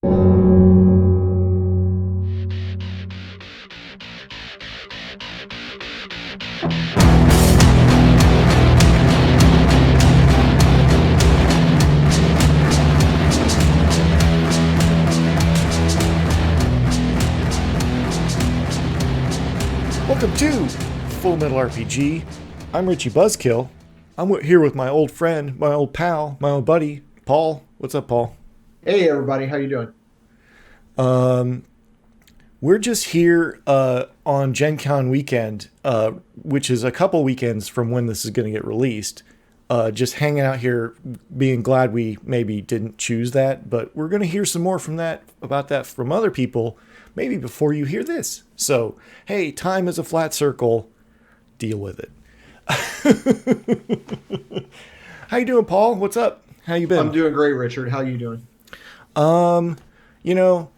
Welcome to Full Metal RPG. I'm Richie Buzzkill. I'm here with my old friend, my old pal, my old buddy, Paul. What's up, Paul? Hey everybody, how you doing? We're just here on Gen Con weekend, which is a couple weekends from when this is going to get released. Just hanging out here, being glad we maybe didn't choose that, but we're going to hear some more about that from other people, maybe before you hear this. So, hey, time is a flat circle. Deal with it. How you doing, Paul? What's up? How you been? I'm doing great, Richard. How you doing? You know,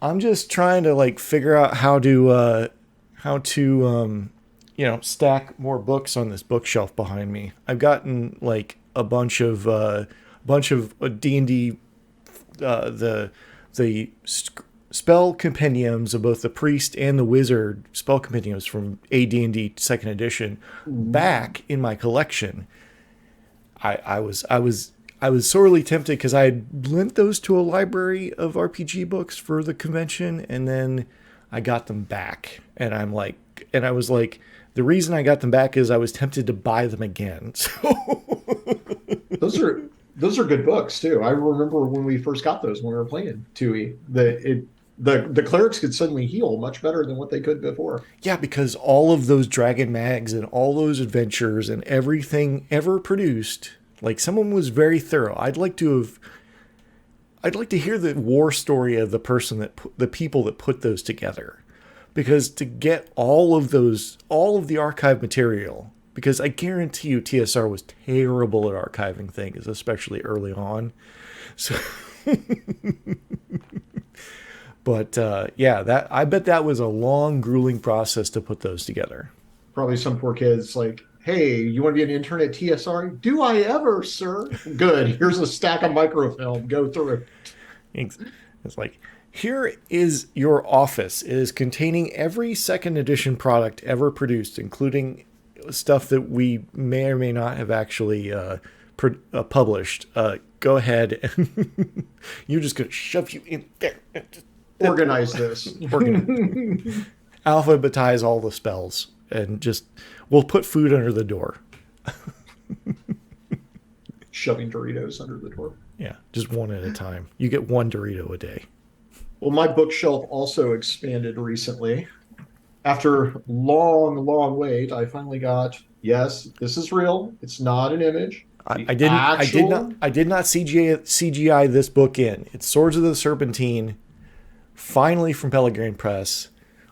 I'm just trying to figure out how to stack more books on this bookshelf behind me. I've gotten a bunch of D&D the spell compendiums of both the priest and the wizard spell compendiums from AD&D second edition back in my collection. I was sorely tempted because I had lent those to a library of RPG books for the convention, and then I got them back. And I was like, the reason I got them back is I was tempted to buy them again. So Those are good books too. I remember when we first got those when we were playing 2E. The clerics could suddenly heal much better than what they could before. yeah, because all of those Dragon Mags and all those adventures and everything ever produced, someone was very thorough. I'd like to hear the war story of the people that put those together, because to get all of the archive material, because I guarantee you TSR was terrible at archiving things, especially early on. So, but yeah, I bet that was a long, grueling process to put those together. Probably some poor kids like, hey, you want to be an intern at TSR? Do I ever, sir? Good. Here's a stack of microfilm. Go through it. It's like, here is your office. It is containing every second edition product ever produced, including stuff that we may or may not have actually published. Go ahead. And you're just going to shove you in there. Organize this. Alphabetize all the spells and we'll put food under the door. Shoving Doritos under the door. Yeah, just one at a time. You get one Dorito a day. Well, my bookshelf also expanded recently. After long wait, I finally got, yes, this is real. It's not an image. I did not CGI this book in. It's Swords of the Serpentine, finally from Pellegrin Press.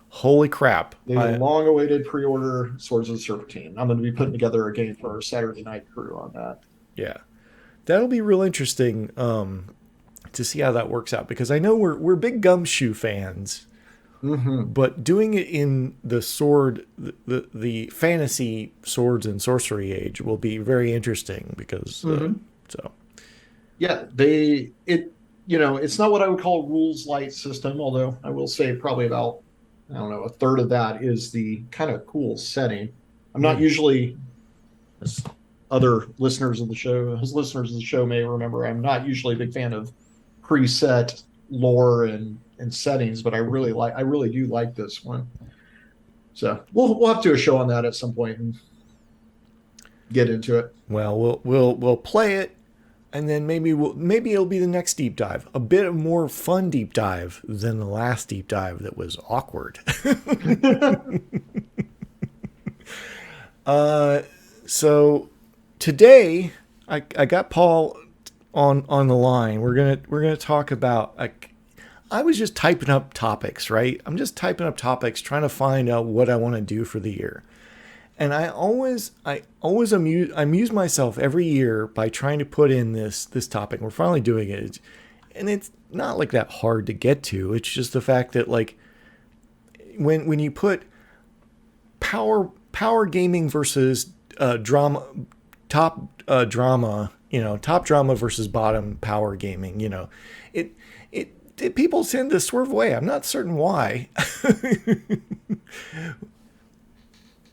Holy crap. The long-awaited pre-order Swords of the Serpentine. I'm going to be putting together a game for our Saturday night crew on that. Yeah. That'll be real interesting to see how that works out, because I know we're big Gumshoe fans, but doing it in the the fantasy swords and sorcery age will be very interesting because yeah, it's not what I would call a rules light system, although I will say probably about, I don't know, a third of that is the kind of cool setting. I'm not usually, as listeners of the show may remember, I'm not usually a big fan of preset lore and settings, but I really do like this one. So we'll have to do a show on that at some point and get into it. Well, we'll play it, and then maybe it'll be the next deep dive, a bit of more fun deep dive than the last deep dive that was awkward. So today I got Paul on the line. We're gonna talk about. I was just typing up topics, right? I'm just typing up topics, trying to find out what I want to do for the year. And I always amuse myself every year by trying to put in this topic. We're finally doing it, and it's not that hard to get to. It's just the fact that when you put power gaming versus drama, top drama versus bottom power gaming, it people tend to swerve away. I'm not certain why.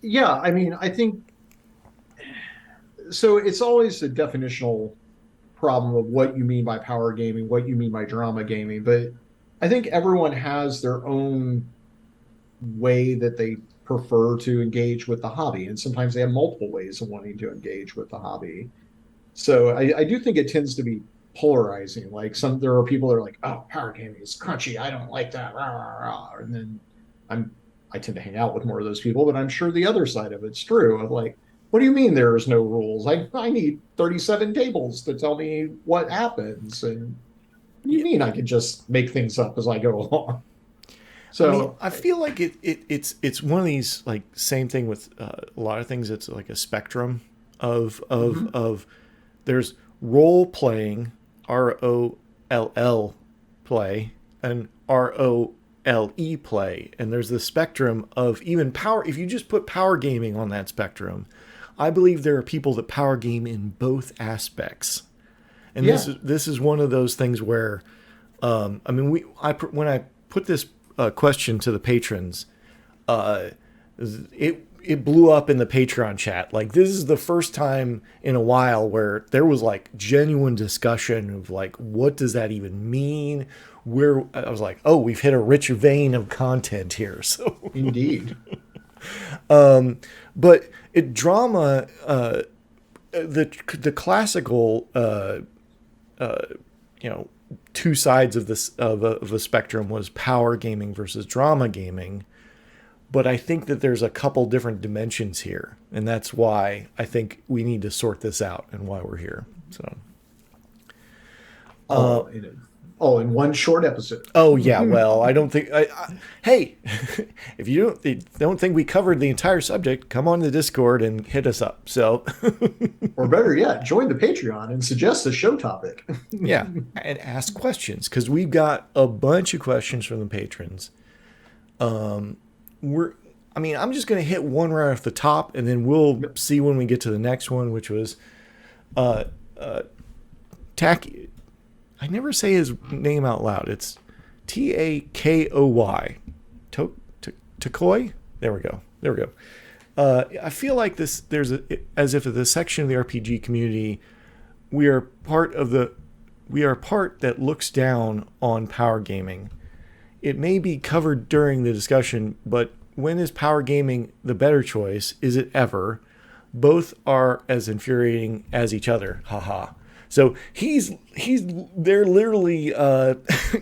Yeah, I mean, I think so. It's always a definitional problem of what you mean by power gaming, what you mean by drama gaming. But I think everyone has their own way that they prefer to engage with the hobby. And sometimes they have multiple ways of wanting to engage with the hobby. So I do think it tends to be polarizing. Like there are people that are like, oh, power gaming is crunchy. I don't like that. Rah, rah, rah. And then I'm I tend to hang out with more of those people, but I'm sure the other side of it's true of like, what do you mean there is no rules? I need 37 tables to tell me what happens. And what do you mean I can just make things up as I go along? I mean, So I feel like it's one of these like same thing with a lot of things. It's like a spectrum mhm. of there's role playing, ROLL play, and ROLE play, and there's the spectrum of even power. If you just put power gaming on that spectrum, I believe there are people that power game in both aspects, and Yeah. this is one of those things where I mean, when I put this question to the patrons, uh, it blew up in the Patreon chat. Like this is the first time in a while where there was like genuine discussion of like what does that even mean? Where I was like, oh, we've hit a rich vein of content here. So, Indeed. but it drama the classical you know two sides of this of a spectrum was power gaming versus drama gaming, but I think that there's a couple different dimensions here, and that's why I think we need to sort this out and why we're here. So All in it. All in one short episode. oh yeah, well I don't think hey, if you don't think we covered the entire subject, come on the Discord and hit us up. So Or better yet, join the Patreon and suggest a show topic. yeah, and ask questions because we've got a bunch of questions from the patrons. We're I mean, I'm just going to hit one right off the top, and then we'll see when we get to the next one, which was Tacky. I never say his name out loud. It's Takoy. Takoy? There we go. There we go. I feel like as if the section of the RPG community, we are part that looks down on power gaming. It may be covered during the discussion, but when is power gaming the better choice? Is it ever? Both are as infuriating as each other. Haha. So they're literally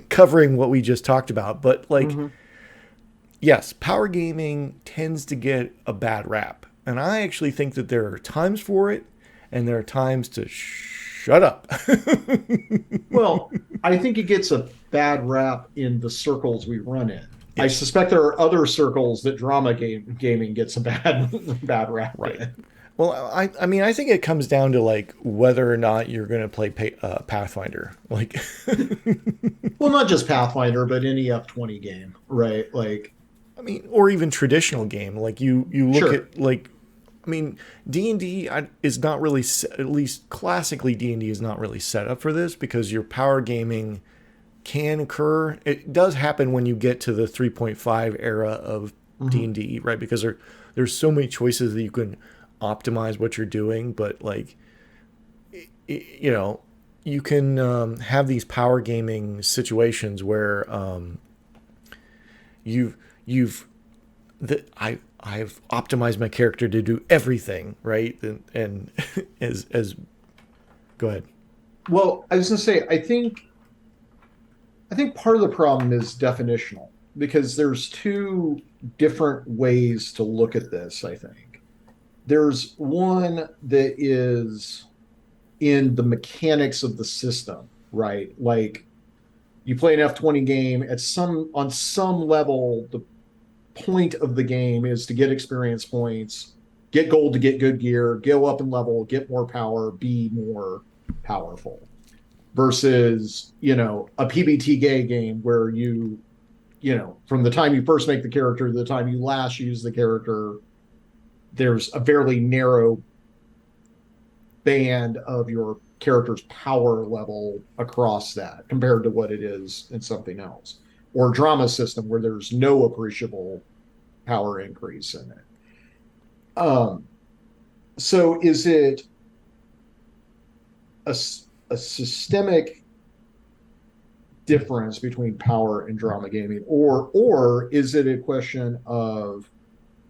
covering what we just talked about. But like, Mm-hmm. yes, power gaming tends to get a bad rap, and I actually think that there are times for it, and there are times to shut up. Well, I think it gets a bad rap in the circles we run in. I Yes, suspect there are other circles that gaming gets a bad bad rap right. in. Well, I mean, I think it comes down to like whether or not you're going to play Pathfinder. Like, Well, not just Pathfinder, but any F20 game, right? Like, I mean, or even traditional game. Like you look sure. at like, I mean, D&D is not really at least classically D&D is not really set up for this because your power gaming can occur. It does happen when you get to the 3.5 era of Mhm. D&D, right? Because there's so many choices that you can optimize what you're doing, but like you know, you can have these power gaming situations where you've that I've optimized my character to do everything right, and as go ahead. Well, I was going to say, I think part of the problem is definitional because there's two different ways to look at this, I think. There's one that is in the mechanics of the system, right? Like you play an F20 game at some on some level, the point of the game is to get experience points, get gold to get good gear, go up in level, get more power, be more powerful versus, a PBT game where from the time you first make the character to the time you last use the character, there's a fairly narrow band of your character's power level across that compared to what it is in something else, or drama system where there's no appreciable power increase in it. Um, so is it a, a systemic difference between power and drama gaming, or is it a question of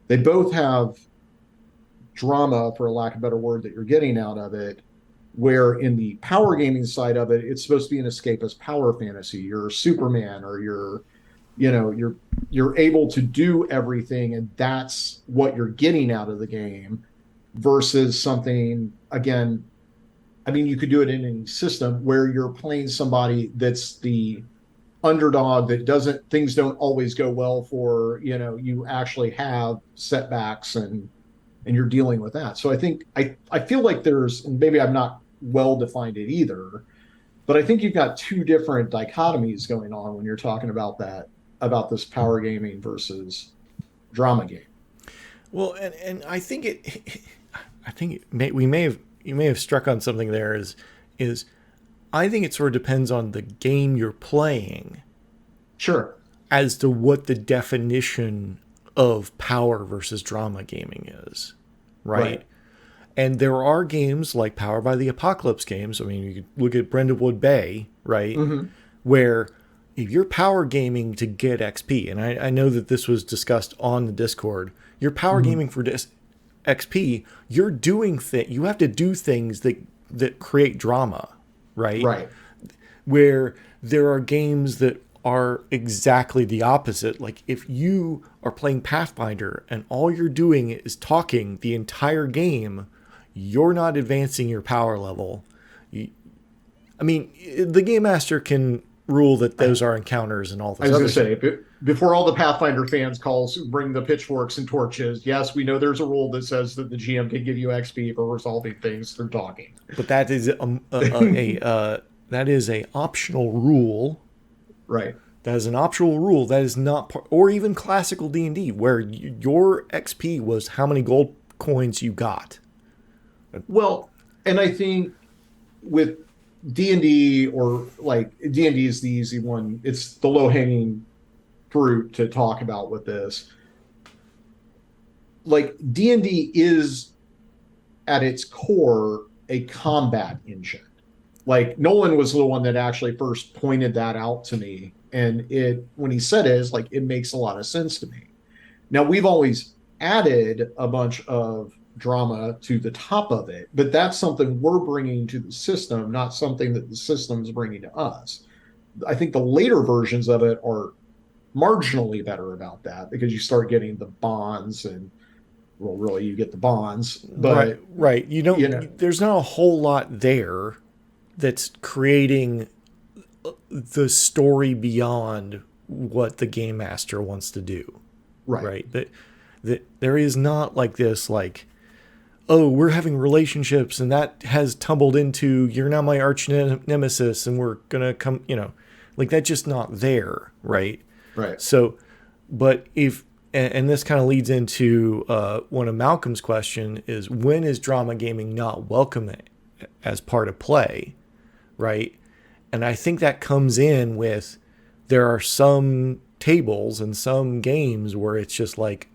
they both have drama, for a lack of a better word, that you're getting out of it, where in the power gaming side of it, it's supposed to be an escapist power fantasy. You're Superman, or you're able to do everything, and that's what you're getting out of the game, versus something, again, I mean, you could do it in any system where you're playing somebody that's the underdog, that doesn't things don't always go well for, you actually have setbacks, and you're dealing with that. So I feel like there's, and maybe I've not well defined it either, but I think you've got two different dichotomies going on when you're talking about about this power gaming versus drama game. Well, and I think we may have you may have struck on something there. Is I think it sort of depends on the game you're playing. Sure. As to what the definition of power versus drama gaming is, right? And there are games like Power by the Apocalypse games. I mean, you could look at Brendlewood Bay, right? Mm-hmm. Where if you're power gaming to get XP, and I know that this was discussed on the Discord, you're power gaming for XP, you're doing you have to do things that create drama, right? Right. Where there are games that are exactly the opposite. Like if you are playing Pathfinder and all you're doing is talking the entire game, you're not advancing your power level. I mean, the game master can rule that those are encounters and all this. I was going to say, before all the Pathfinder fans calls bring the pitchforks and torches, yes, we know there's a rule that says that the GM can give you XP for resolving things through talking. But that is that is a optional rule. Right. That is an optional rule. That is not part, or even classical D&D, where your XP was how many gold coins you got. Well, and I think with D&D, or like D&D is the easy one. It's the low-hanging fruit to talk about with this. Like D&D is at its core a combat engine. Like Nolan was the one that actually first pointed that out to me, and when he said it, it's like it makes a lot of sense to me. Now we've always added a bunch of drama to the top of it, but that's something we're bringing to the system, not something that the system's bringing to us. I think the later versions of it are marginally better about that, because you start getting the bonds, and well, really you get the bonds, but right. You don't, there's not a whole lot there that's creating the story beyond what the game master wants to do. Right. That there is not like this, like, oh, we're having relationships and that has tumbled into you're now my arch nemesis and we're going to come, like that's just not there. Right. Right. So, but and this kind of leads into one of Malcolm's question is, when is drama gaming not welcome as part of play? Right. And I think that comes in with, there are some tables and some games where it's just like,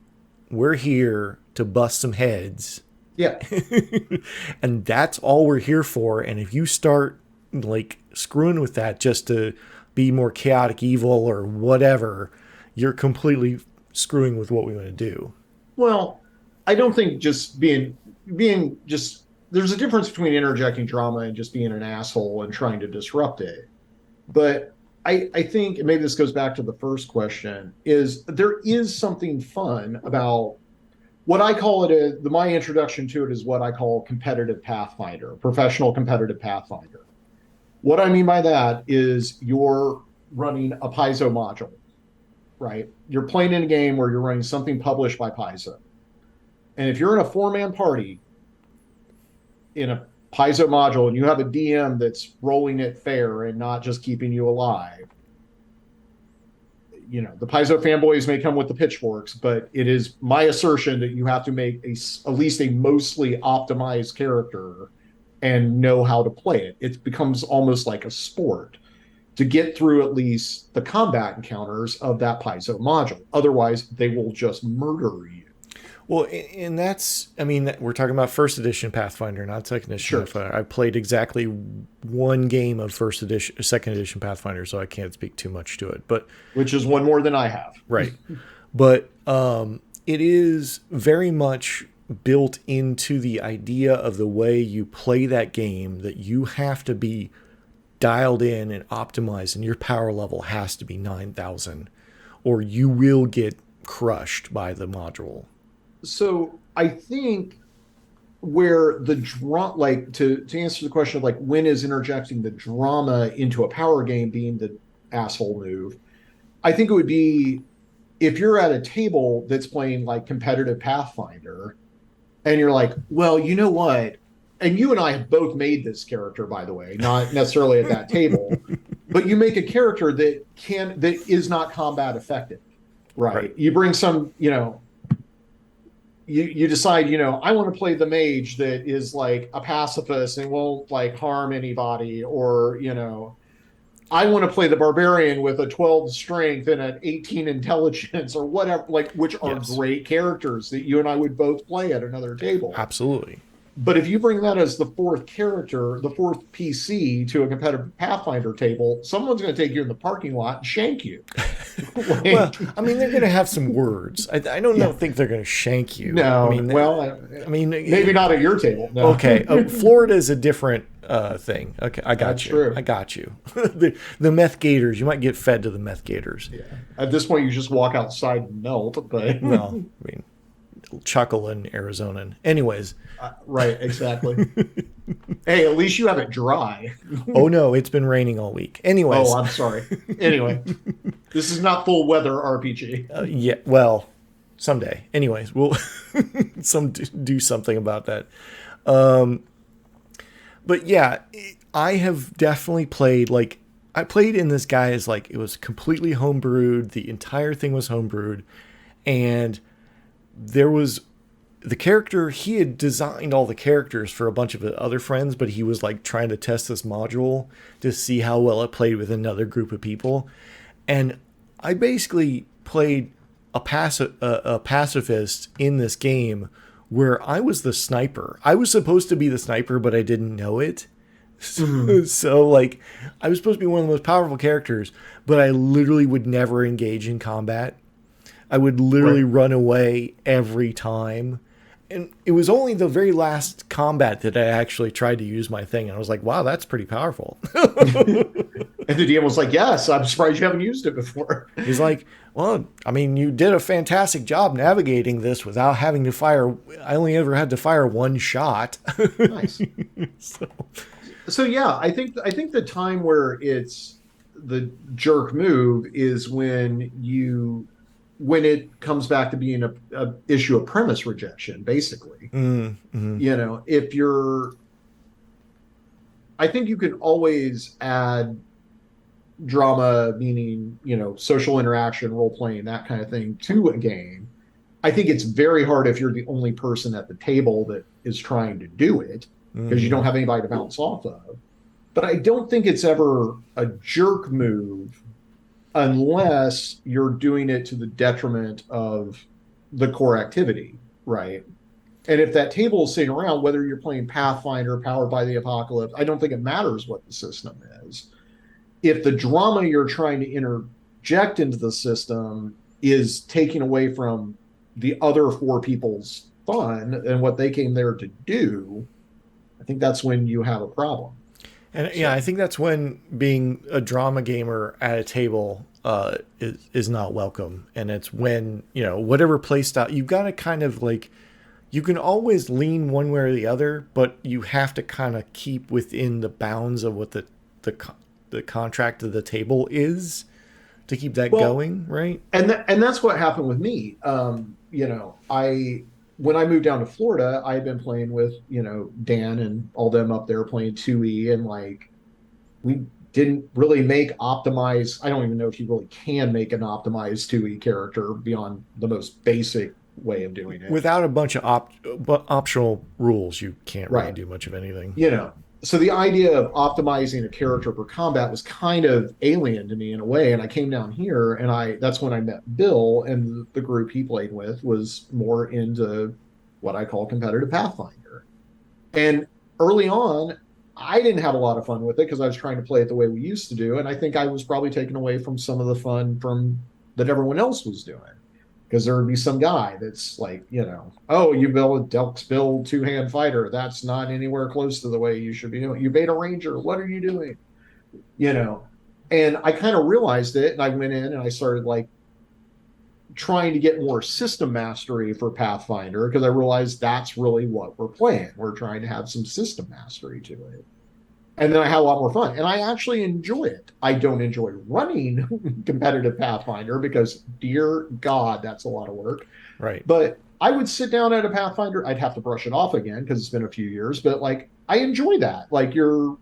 we're here to bust some heads. Yeah. And that's all we're here for. And if you start like screwing with that just to be more chaotic evil or whatever, you're completely screwing with what we want to do. Well, I don't think just being just, there's a difference between interjecting drama and just being an asshole and trying to disrupt it. But I think, and maybe this goes back to the first question, is there is something fun about what I call it. My introduction to it is what I call competitive Pathfinder, professional competitive Pathfinder. What I mean by that is you're running a Paizo module, right? You're playing in a game where you're running something published by Paizo. And if you're in a 4-man party in a Paizo module and you have a DM that's rolling it fair and not just keeping you alive, the Paizo fanboys may come with the pitchforks, but it is my assertion that you have to make at least a mostly optimized character and know how to play it. It becomes almost like a sport to get through at least the combat encounters of that piezo module. Otherwise, they will just murder you. Well, and that's, I mean, we're talking about first edition Pathfinder, not second edition Sure. Pathfinder. I played exactly one game of first edition, second edition Pathfinder, so I can't speak too much to it. But Which is one more than I have. right, but it is very much built into the idea of the way you play that game that you have to be dialed in and optimized, and your power level has to be 9,000, or you will get crushed by the module. So I think where the drama, like to answer the question of like when is interjecting the drama into a power game being the asshole move, I think it would be if you're at a table that's playing like competitive Pathfinder and you're like, well, you know what? And you and I have both made this character, by the way, not necessarily at that table, but you make a character that is not combat effective, Right. right? You bring some, you decide, I want to play the mage that is like a pacifist and won't like harm anybody, or I want to play the barbarian with a 12 strength and an 18 intelligence or whatever, like, which are Yes. great characters that you and I would both play at another table. Absolutely. But if you bring that as the fourth character, the fourth PC to a competitive Pathfinder table, someone's going to take you in the parking lot and shank you. Well, Like, I mean, they're going to have some words. I don't yeah, think they're going to shank you. I no, mean, well, I mean, maybe not at your table. No, okay. Florida is a different thing. Okay, I got that's you. true. I got you. The meth gators. You might get fed to the meth gators. Yeah. At this point, you just walk outside and melt. But Well, I mean, chuckle in Arizona. Anyways, right, exactly. Hey, at least you have it dry. oh no, it's been raining all week. Anyways, Oh, I'm sorry. Anyway, this is not full weather RPG. yeah. Well, someday. Anyways, we'll do something about that. But yeah, I have definitely played like I played in this guy as like it was completely homebrewed. The entire thing was homebrewed, and there was the character. He had designed all the characters for a bunch of other friends, but he was like trying to test this module to see how well it played with another group of people. And I basically played a pacifist in this game where I was the sniper. I was supposed to be the sniper, but I didn't know it. So, like, I was supposed to be one of the most powerful characters, but I literally would never engage in combat. I would literally Right. run away every time. And it was only the very last combat that I actually tried to use my thing. And I was like, wow, that's pretty powerful. And the DM was like, yes, I'm surprised you haven't used it before. He's like, well, I mean, you did a fantastic job navigating this without having to fire. I only ever had to fire one shot. Nice. So, So yeah, I think the time where it's the jerk move is when it comes back to being a issue of premise rejection, basically. mm-hmm. If you're, I think you can always add drama, meaning, social interaction, role playing, that kind of thing to a game. I think it's very hard if you're the only person at the table that is trying to do it because you don't have anybody to bounce off of. But I don't think it's ever a jerk move unless you're doing it to the detriment of the core activity, right? And if that table is sitting around, whether you're playing Pathfinder, Powered by the Apocalypse, I don't think it matters what the system is. If the drama you're trying to interject into the system is taking away from the other four people's fun and what they came there to do, I think that's when you have a problem. And yeah, I think that's when being a drama gamer at a table is not welcome. And it's when, whatever play style, you've got to kind of like, you can always lean one way or the other, but you have to kind of keep within the bounds of what the contract of the table is to keep that Well, going, right? and that's what happened with me. I when I moved down to Florida, I had been playing with Dan and all them up there playing 2E, and like we didn't really make optimize. I don't even know if you really can make an optimized 2E character beyond the most basic way of doing it. Without a bunch of optional rules, you can't really Right. do much of anything. You know, so the idea of optimizing a character for combat was kind of alien to me in a way. And I came down here and that's when I met Bill, and the group he played with was more into what I call competitive Pathfinder. And early on, I didn't have a lot of fun with it because I was trying to play it the way we used to do. And I think I was probably taken away from some of the fun from that everyone else was doing. Because there would be some guy that's like, oh, you build a Delks build two-hand fighter. That's not anywhere close to the way you should be doing. You beta ranger. What are you doing? You know, and I kind of realized it, and I went in and I started like trying to get more system mastery for Pathfinder because I realized that's really what we're playing. We're trying to have some system mastery to it. And then I had a lot more fun. And I actually enjoy it. I don't enjoy running competitive Pathfinder because, dear God, that's a lot of work. Right. But I would sit down at a Pathfinder. I'd have to brush it off again because it's been a few years. But like, I enjoy that. Like you've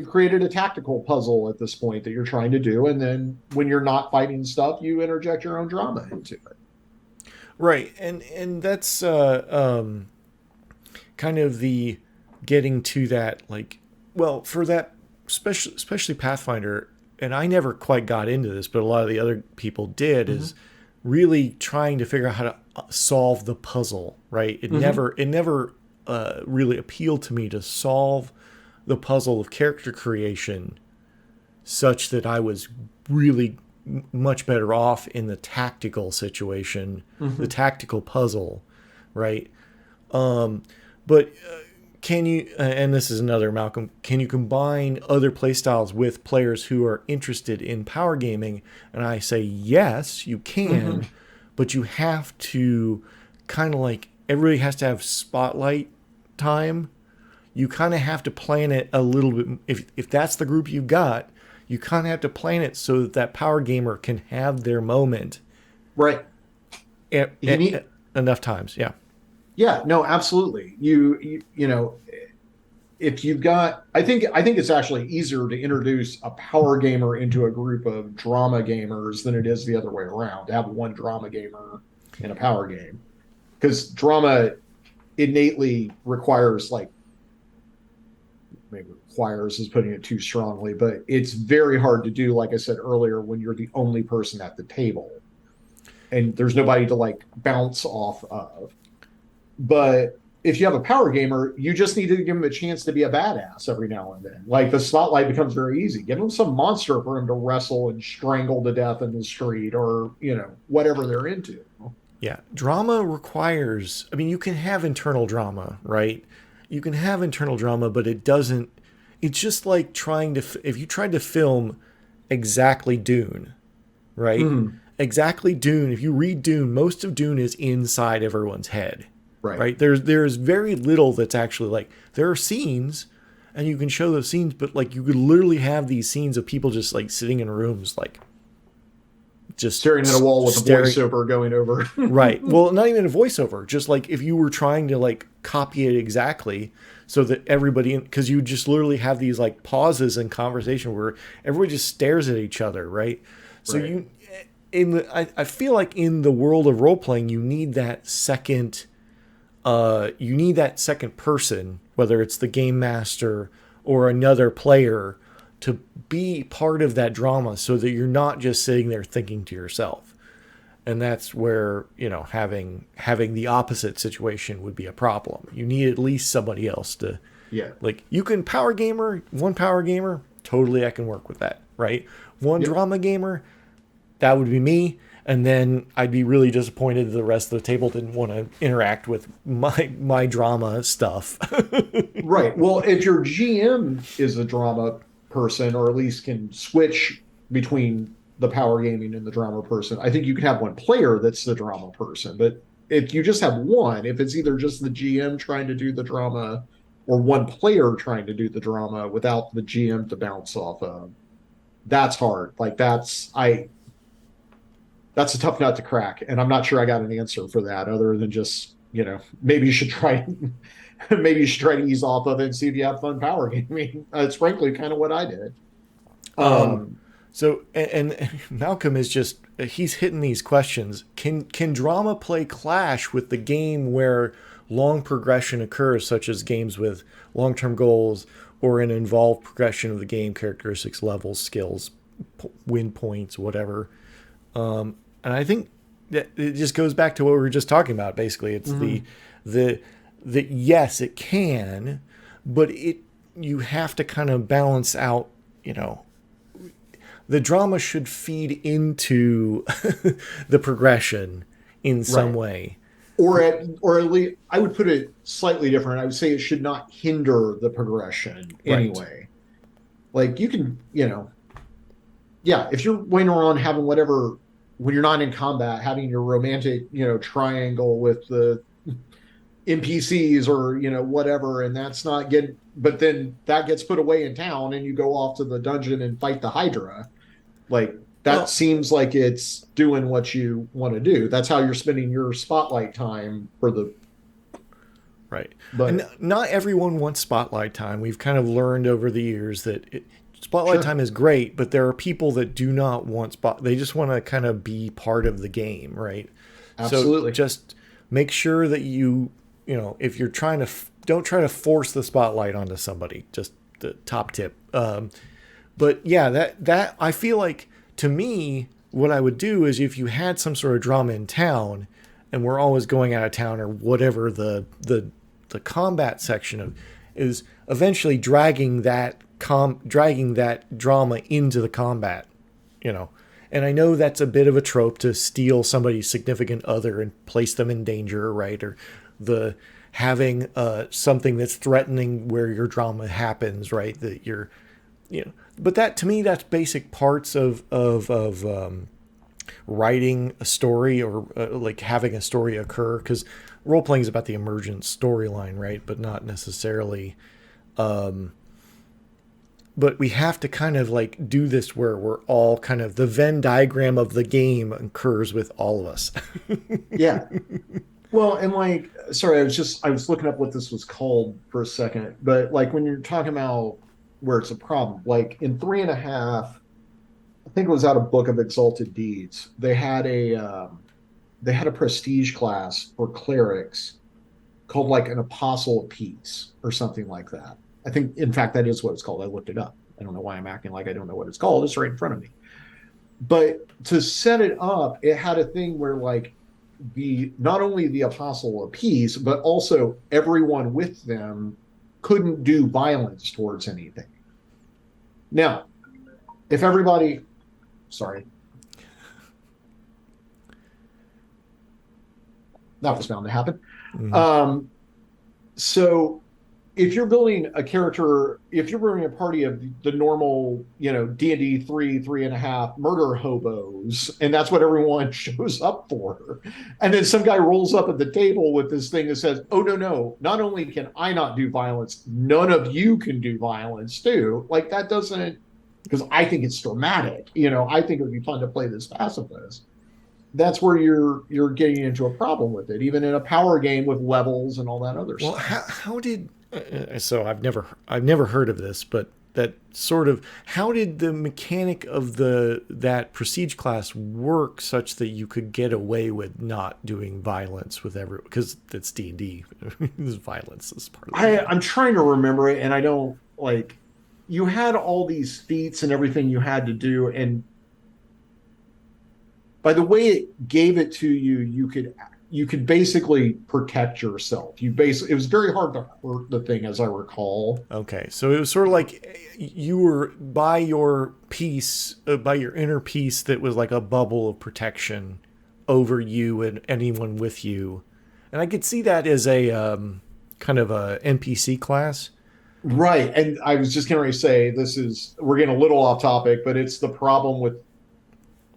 created a tactical puzzle at this point that you're trying to do. And then when you're not fighting stuff, you interject your own drama into it. Right. And that's kind of the getting to that, like, well, for that especially Pathfinder, and I never quite got into this, but a lot of the other people did, is really trying to figure out how to solve the puzzle, right? It never really appealed to me to solve the puzzle of character creation such that I was really much better off in the tactical situation, the tactical puzzle, right? But can you, and this is another, Malcolm, can you combine other playstyles with players who are interested in power gaming? And I say, yes, you can, but you have to kind of like, everybody has to have spotlight time. You kind of have to plan it a little bit. If that's the group you got, you kind of have to plan it so that that power gamer can have their moment. Right. Enough times. Yeah. Yeah, no, absolutely. If you've got, I think it's actually easier to introduce a power gamer into a group of drama gamers than it is the other way around, to have one drama gamer in a power game. Because drama innately requires, like, maybe requires is putting it too strongly, but it's very hard to do, like I said earlier, when you're the only person at the table and there's nobody to like bounce off of. But if you have a power gamer, you just need to give him a chance to be a badass every now and then. Like, the spotlight becomes very easy. Give him some monster for him to wrestle and strangle to death in the street, or, whatever they're into. Yeah. Drama requires, I mean, you can have internal drama, right? You can have internal drama, but it's just like if you tried to film exactly Dune, right? Exactly Dune. If you read Dune, most of Dune is inside everyone's head. Right. There's very little that's actually, like, there are scenes and you can show those scenes, but like you could literally have these scenes of people just like sitting in rooms, like just staring at a wall with a voiceover going over. Right. Well, not even a voiceover, just like if you were trying to like copy it exactly so that everybody, because you just literally have these like pauses in conversation where everybody just stares at each other. Right. So I feel like in the world of role playing, you need that second person, whether it's the game master or another player, to be part of that drama so that you're not just sitting there thinking to yourself. And that's where, having the opposite situation would be a problem. You need at least somebody else to, like, you can one power gamer, totally I can work with that, right? One drama gamer, that would be me. And then I'd be really disappointed the rest of the table didn't want to interact with my drama stuff. Right. Well, if your GM is a drama person, or at least can switch between the power gaming and the drama person, I think you can have one player that's the drama person. But if you just have one, if it's either just the GM trying to do the drama or one player trying to do the drama without the GM to bounce off of, that's hard. Like, that's a tough nut to crack, and I'm not sure I got an answer for that other than just, maybe you should try to ease off of it and see if you have fun power gaming. It's frankly kind of what I did. So and Malcolm is just he's hitting these questions. Can drama play clash with the game where long progression occurs, such as games with long term goals or an involved progression of the game characteristics, levels, skills, win points, whatever. And I think that it just goes back to what we were just talking about. Basically, it's the yes, it can, but you have to kind of balance out. The drama should feed into the progression in some Right. way. Or at least I would put it slightly different. I would say it should not hinder the progression Right. anyway. Like you can, yeah, if you're waiting around having whatever when you're not in combat, having your romantic, triangle with the NPCs or whatever, and that's not getting, but then that gets put away in town, and you go off to the dungeon and fight the Hydra. Like that Well, seems like it's doing what you want to do. That's how you're spending your spotlight time for the. right. And But not everyone wants spotlight time. We've kind of learned over the years that spotlight sure, time is great, but there are people that do not want They just want to kind of be part of the game, right? So absolutely. just make sure that if you're trying to, don't try to force the spotlight onto somebody. Just the top tip. But yeah, that I feel like, to me, what I would do is, if you had some sort of drama in town, and we're always going out of town, or whatever the combat section of is, eventually dragging that drama into the combat, you know. And I know that's a bit of a trope, to steal somebody's significant other and place them in danger, right? Or the having something that's threatening where your drama happens, right? That you're, but that, to me, that's basic parts of writing a story, or like having a story occur, because role playing is about the emergent storyline, right? But not necessarily. But we have to kind of like do this where we're all kind of, the Venn diagram of the game occurs with all of us. Yeah. Well, and like, sorry, I was looking up what this was called for a second, but like when you're talking about where it's a problem, like in 3.5, I think it was out of Book of Exalted Deeds. They had a prestige class for clerics called like an Apostle of Peace or something like that. I think, in fact, that is what it's called. I looked it up. I don't know why I'm acting like I don't know what it's called. It's right in front of me. But to set it up, it had a thing where like the not only the Apostle of Peace, but also everyone with them couldn't do violence towards anything. Now, if everybody, sorry, that was bound to happen. Mm-hmm. Um, so if you're building a character, if you're building a party of the normal, D&D 3.5 murder hobos, and that's what everyone shows up for, and then some guy rolls up at the table with this thing that says, "Oh no, no! Not only can I not do violence, none of you can do violence too." Like that doesn't, because I think it's dramatic. I think it would be fun to play this pacifist. That's where you're getting into a problem with it, even in a power game with levels and all that other Well, stuff. how did so I've never heard of this, but that sort of, how did the mechanic of that prestige class work such that you could get away with not doing violence with because it's D&D. Violence is part of the game. I'm trying to remember it, and I don't like. You had all these feats and everything you had to do, and by the way it gave it to you, you could basically protect yourself. It was very hard to hurt the thing, as I recall. Okay, so it was sort of like you were by your piece, by your inner piece, that was like a bubble of protection over you and anyone with you. And I could see that as a kind of a NPC class. Right, and I was just going to say we're getting a little off topic, but it's the problem with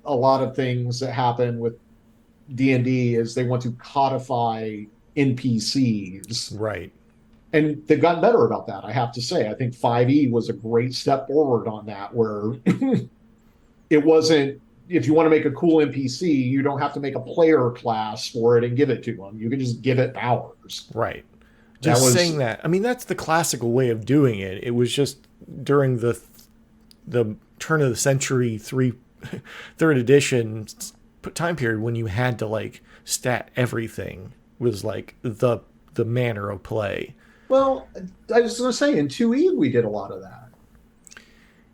a lot of things that happen with D&D is they want to codify NPCs, Right. and they've gotten better about that. I have to say, I think 5e was a great step forward on that, where it wasn't, if you want to make a cool NPC, you don't have to make a player class for it and give it to them. You can just give it powers. Right. That Just saying was that. I mean, that's the classical way of doing it. It was just during the turn of the century third edition time period when you had to like stat everything was like the manner of play. Well, I was going to say in 2E we did a lot of that.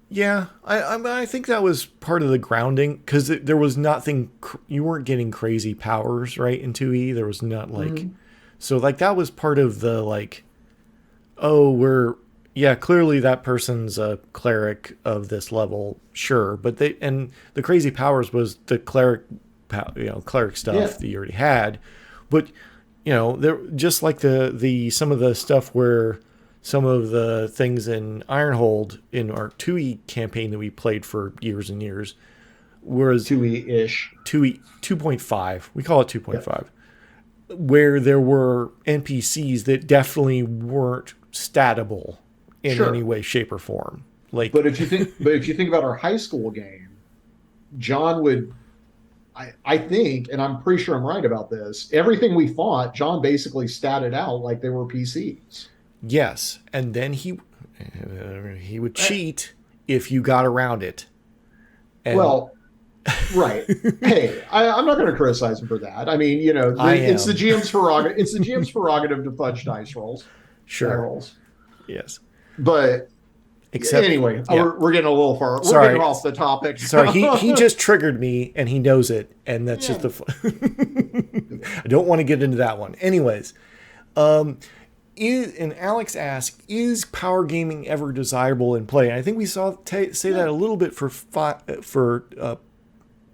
Yeah, I think that was part of the grounding because there was nothing. You weren't getting crazy powers right in 2E. There was not like, so like that was part of the like, oh clearly that person's a cleric of this level, sure, but the crazy powers was the cleric, cleric stuff Yeah. that you already had, but there just like the some of the stuff where. Some of the things in Ironhold in our 2E campaign that we played for years and years was 2E-ish. 2E 2.5. We call it 2.5. Yeah. Where there were NPCs that definitely weren't statable in any way, shape, or form. Like, but if you think about our high school game, John would, I think, and I'm pretty sure I'm right about this. Everything we fought, John basically statted out like they were PCs. yes, and then he would cheat if you got around it. And well, right. Hey, I'm not going to criticize him for that. I mean, it's the GM's prerogative. It's the GM's prerogative to fudge dice rolls. Sure. Rolls. Yes. But anyway, we're getting a little far. We're getting off the topic. Sorry, he just triggered me, and he knows it, and that's just I don't want to get into that one. Anyways, and Alex asked, "Is power gaming ever desirable in play?" And I think we say that a little bit for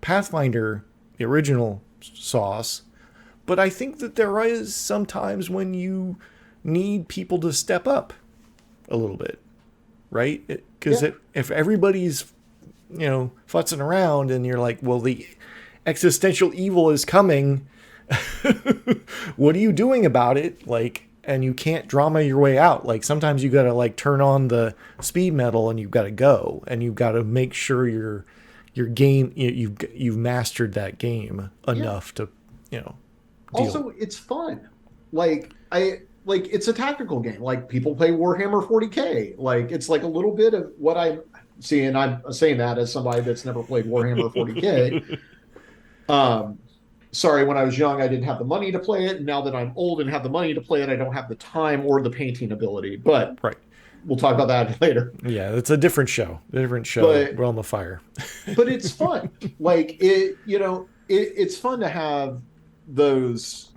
Pathfinder, the original sauce, but I think that there is sometimes when you need people to step up a little bit, right? Because if everybody's futzing around and you're like, well, the existential evil is coming, what are you doing about it? Like. And you can't drama your way out. Like sometimes you got to like turn on the speed metal and you've got to go and you've got to make sure your game you've mastered that game enough to deal. Also, it's fun. Like it's a tactical game. Like people play Warhammer 40K. Like it's like a little bit of what I see, and I'm saying that as somebody that's never played Warhammer 40K. Sorry, when I was young, I didn't have the money to play it. And now that I'm old and have the money to play it, I don't have the time or the painting ability. But we'll talk about that later. Yeah, it's a different show. Realm of Fire. But it's fun. Like it's fun to have those,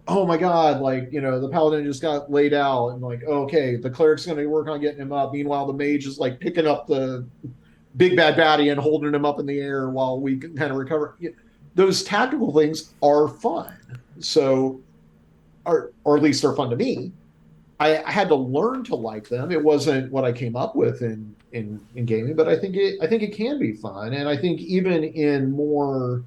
oh my God, like, the paladin just got laid out and like, okay, the cleric's going to work on getting him up. Meanwhile, the mage is like picking up the big bad baddie and holding him up in the air while we can kind of recover. Those tactical things are fun. So, or at least they're fun to me. I had to learn to like them. It wasn't what I came up with in gaming, but I think it can be fun. And I think even in more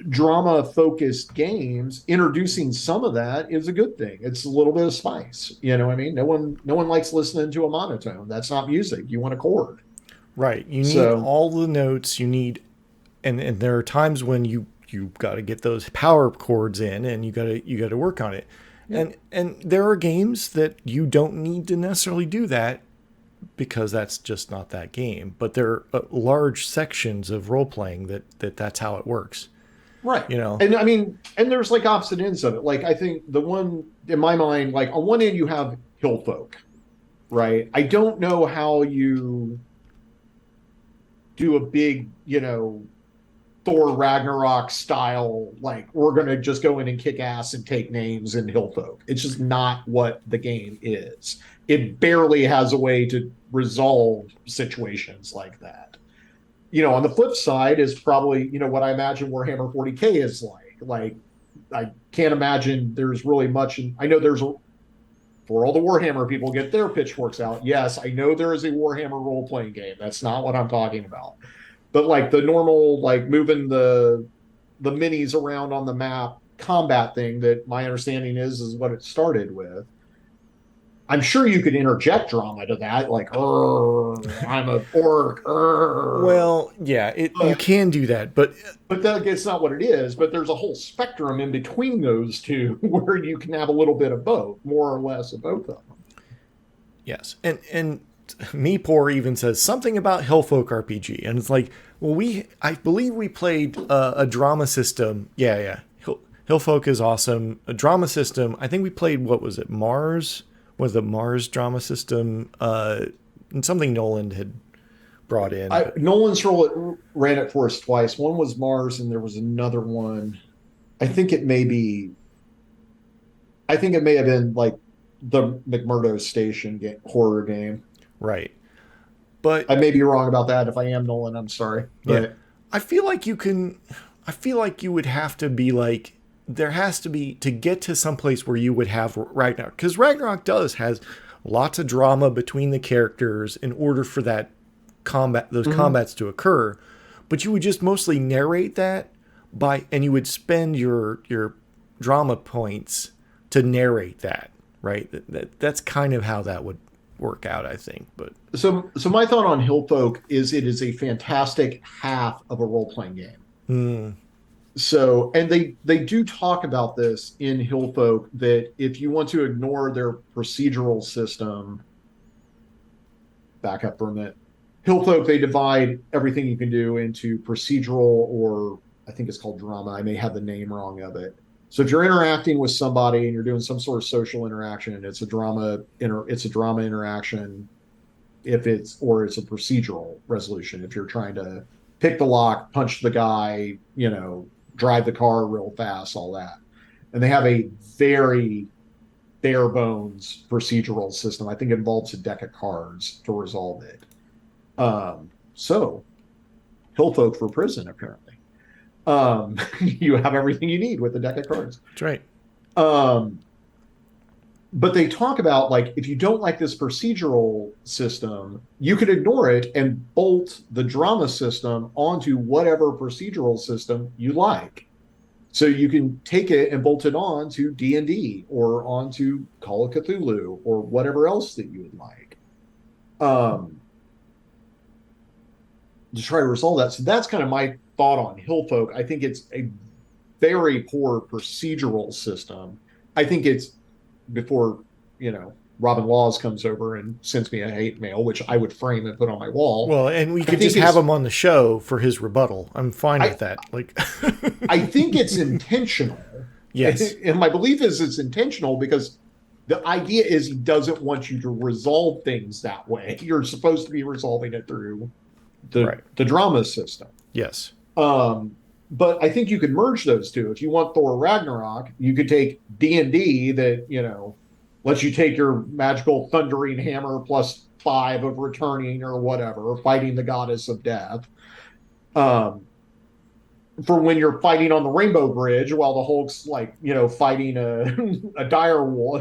drama focused games, introducing some of that is a good thing. It's a little bit of spice. You know what I mean? No one likes listening to a monotone. That's not music. You want a chord. Right. You need all the notes. You need and there are times when you've got to get those power chords in and you got to work on it. Yeah. And there are games that you don't need to necessarily do that because that's just not that game. But there are large sections of role playing that's how it works. Right. And I mean, and there's like opposite ends of it. Like I think the one in my mind, like on one end you have hill folk, right? I don't know how you do a big, Thor Ragnarok style, like we're going to just go in and kick ass and take names in Hillfolk. It's just not what the game is. It barely has a way to resolve situations like that. On the flip side is probably, what I imagine Warhammer 40K is like. Like, I can't imagine there's really much. I know for all the Warhammer people get their pitchforks out. Yes, I know there is a Warhammer role-playing game. That's not what I'm talking about. But like the normal, like moving the minis around on the map combat thing that my understanding is what it started with. I'm sure you could interject drama to that, like, I'm a orc. Well, yeah, you can do that, but it's not what it is. But there's a whole spectrum in between those two where you can have a little bit of both, more or less of both of them. Yes, and Meepoor even says something about Hillfolk RPG, and it's like, well, I believe we played a drama system. Yeah. Hillfolk is awesome. A drama system. I think we played, what was it? Mars? Was the Mars drama system? And something Nolan had brought in. Nolan's ran it for us twice. One was Mars, and there was another one. I think it may have been like the McMurdo Station horror game. Right. But I may be wrong about that. If I am, Nolan, I'm sorry. But yeah, I feel like you would have to be like, there has to be, to get to some place where you would have Ragnarok, because Ragnarok has lots of drama between the characters in order for that combats to occur, but you would just mostly narrate that and you would spend your drama points to narrate that, right? That's kind of how that would work out, I think. But so my thought on Hillfolk is it is a fantastic half of a role-playing game. So, and they do talk about this in Hillfolk, that if you want to ignore their procedural system, back up for a minute. Hillfolk, they divide everything you can do into procedural, or I think it's called drama. I may have the name wrong of it. So if you're interacting with somebody and you're doing some sort of social interaction, it's a drama interaction. It's a procedural resolution. If you're trying to pick the lock, punch the guy, drive the car real fast, all that. And they have a very bare bones procedural system. I think it involves a deck of cards to resolve it. So Hillfolk for prison, apparently. You have everything you need with the deck of cards. That's right. But they talk about, like, if you don't like this procedural system, you could ignore it and bolt the drama system onto whatever procedural system you like. So you can take it and bolt it on to D&D or onto Call of Cthulhu or whatever else that you would like. To try to resolve that. So that's kind of my thought on Hillfolk. I think it's a very poor procedural system. I think it's, before Robin Laws comes over and sends me a hate mail, which I would frame and put on my wall. Well, and we could just have him on the show for his rebuttal. I'm fine with that. Like, I think it's intentional. Yes. And my belief is it's intentional because the idea is he doesn't want you to resolve things that way. You're supposed to be resolving it through the drama system. Yes. But I think you could merge those two. If you want Thor Ragnarok, you could take D&D that, lets you take your magical thundering hammer +5 of returning or whatever, fighting the goddess of death. For when you're fighting on the Rainbow Bridge while the Hulk's fighting a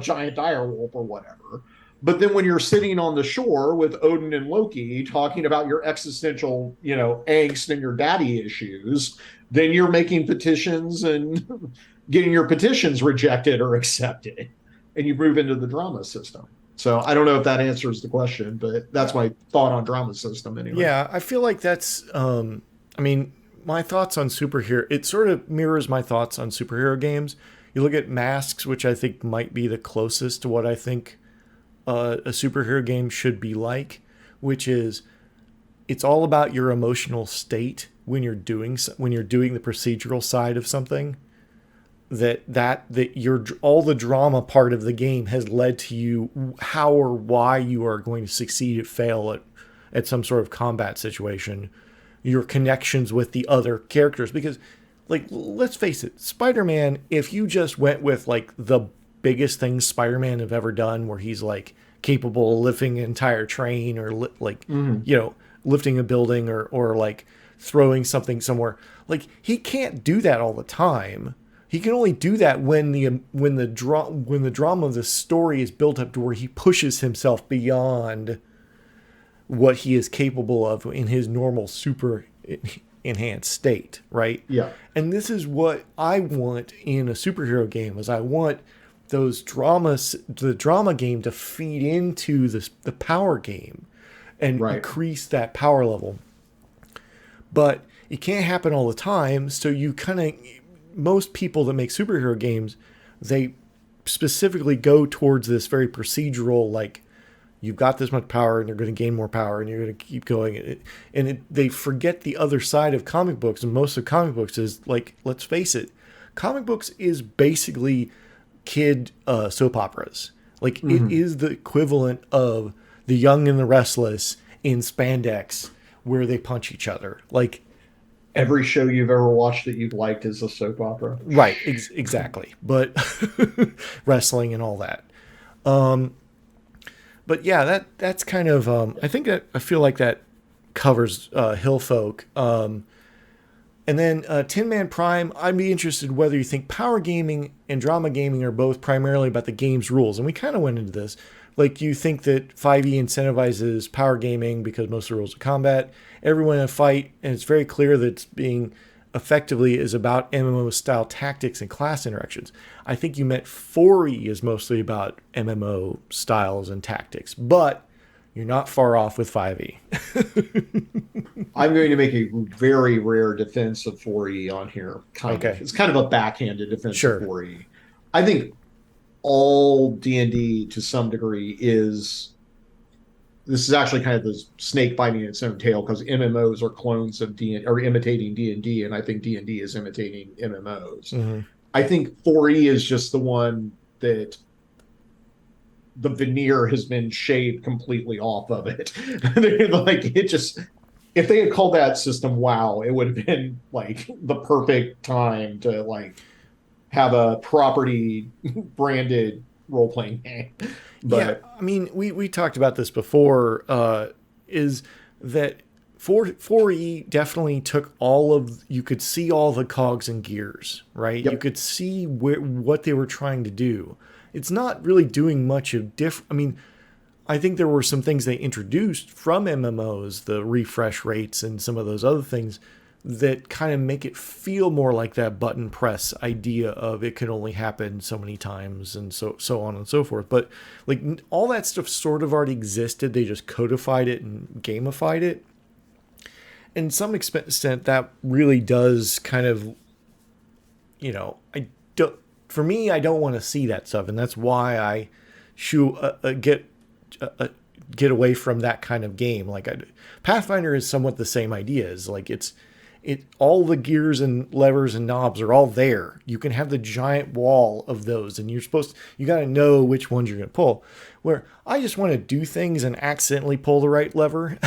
giant dire wolf or whatever. But then when you're sitting on the shore with Odin and Loki talking about your existential, angst and your daddy issues, then you're making petitions and getting your petitions rejected or accepted, and you move into the drama system. So I don't know if that answers the question, but that's my thought on drama system anyway. Yeah, I feel like that's, my thoughts on superhero, it sort of mirrors my thoughts on superhero games. You look at Masks, which I think might be the closest to what I think a superhero game should be like, which is, it's all about your emotional state when you're doing the procedural side of something. That your all the drama part of the game has led to you how or why you are going to succeed or fail at some sort of combat situation. Your connections with the other characters, because, like, let's face it, Spider-Man, if you just went with like the biggest things Spider-Man have ever done, where he's like capable of lifting an entire train or lifting a building or like throwing something somewhere, like, he can't do that all the time. He can only do that when the drama of the story is built up to where he pushes himself beyond what he is capable of in his normal super enhanced state, right? Yeah. And this is what I want in a superhero game, is I want the drama game to feed into the power game and increase that power level. But it can't happen all the time, so you kind of, most people that make superhero games, they specifically go towards this very procedural, like, you've got this much power and you're going to gain more power and you're going to keep going. They forget the other side of comic books, and most of comic books is like, let's face it, comic books is basically kid soap operas. Like it Hmm. is the equivalent of The Young and the Restless in spandex where they punch each other. Like, and Every show you've ever watched that you've liked is a soap opera. right, exactly. But wrestling and all that. But yeah, that's kind of I think that I feel like that covers Hill Folk. And then Tin Man Prime, I'd be interested whether you think power gaming and drama gaming are both primarily about the game's rules. And we kind of went into this. Like, you think that 5e incentivizes power gaming because most of the rules of combat, everyone in a fight, and it's very clear that it's being effectively is about MMO style tactics and class interactions. I think you meant 4e is mostly about MMO styles and tactics, but you're not far off with 5e. I'm going to make a very rare defense of 4E on here, kind of. Okay, It's kind of a backhanded defense of sure. 4E. I think all D&D to some degree is this is actually kind of the snake biting its own tail because MMOs are clones of D or imitating D&D, and I think D&D is imitating MMOs. Hmm. I think 4E is just the one that the veneer has been shaved completely off of it. Like it just if they had called that system WoW, it would have been like the perfect time to like have a property branded role playing game. Yeah, But I mean, we talked about this before. Is that 4E definitely took all of you could see all the cogs and gears, right? You yep, could see what they were trying to do. It's not really doing much of I mean, I think there were some things they introduced from MMOs, the refresh rates and some of those other things that kind of make it feel more like that button press idea of it can only happen so many times and so on and so forth. But like all that stuff sort of already existed. They just codified it and gamified it. And some extent that really does kind of, I don't, for me, I don't want to see that stuff. And that's why I shoo, uh, get away from that kind of game. Like Pathfinder is somewhat the same idea. Is like it all the gears and levers and knobs are all there. You can have the giant wall of those, and you got to know which ones you're going to pull. Where I just want to do things and accidentally pull the right lever.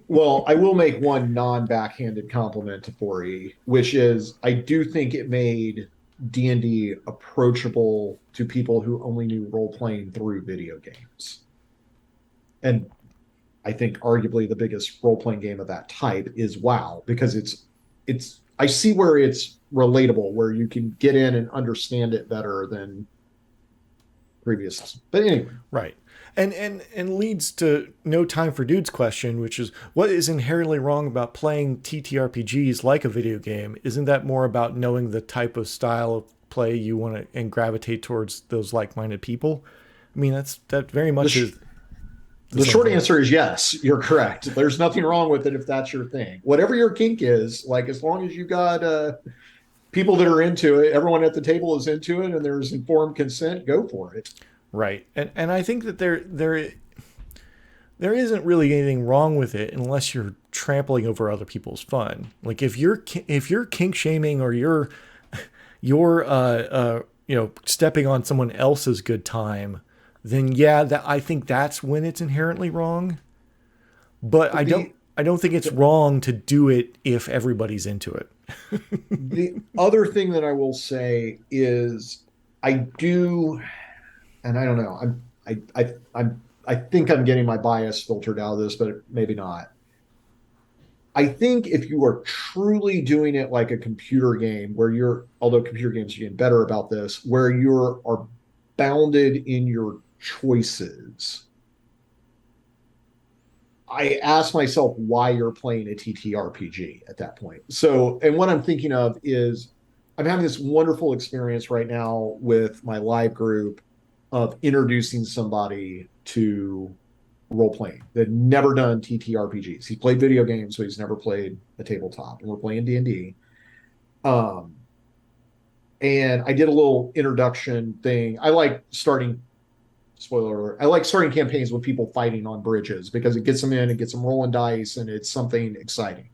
well, I will make one non-backhanded compliment to 4E, which is I do think it made D&D approachable to people who only knew role playing through video games. And I think arguably the biggest role playing game of that type is WoW because it's I see where it's relatable, where you can get in and understand it better than previous. But anyway, Right. And leads to No Time for Dudes question, which is what is inherently wrong about playing TTRPGs like a video game? Isn't that more about knowing the type of style of play you want to and gravitate towards those like-minded people? I mean, that very the much sh- is the the same short thing. answer is yes, you're correct. There's nothing wrong with it if that's your thing. Whatever your kink is, like as long as you got people that are into it, everyone at the table is into it, and there's informed consent, go for it. Right. And I think that there isn't really anything wrong with it unless you're trampling over other people's fun. Like if you're kink shaming or you're stepping on someone else's good time, then yeah, that I think that's when it's inherently wrong. But I don't The I don't think it's wrong to do it if everybody's into it. the other thing that I will say is I do, and I don't know, I think I'm getting my bias filtered out of this, but maybe not. I think if you are truly doing it like a computer game, where you're, although computer games are getting better about this, where you are bounded in your choices, I ask myself why you're playing a TTRPG at that point. So, and what I'm thinking of is I'm having this wonderful experience right now with my live group of introducing somebody to role playing that had never done TTRPGs. He played video games, so he's never played a tabletop, and we're playing D&D. Um, and I did a little introduction thing. I like starting spoiler alert. I like starting campaigns with people fighting on bridges because it gets them in, it gets them rolling dice, and it's something exciting.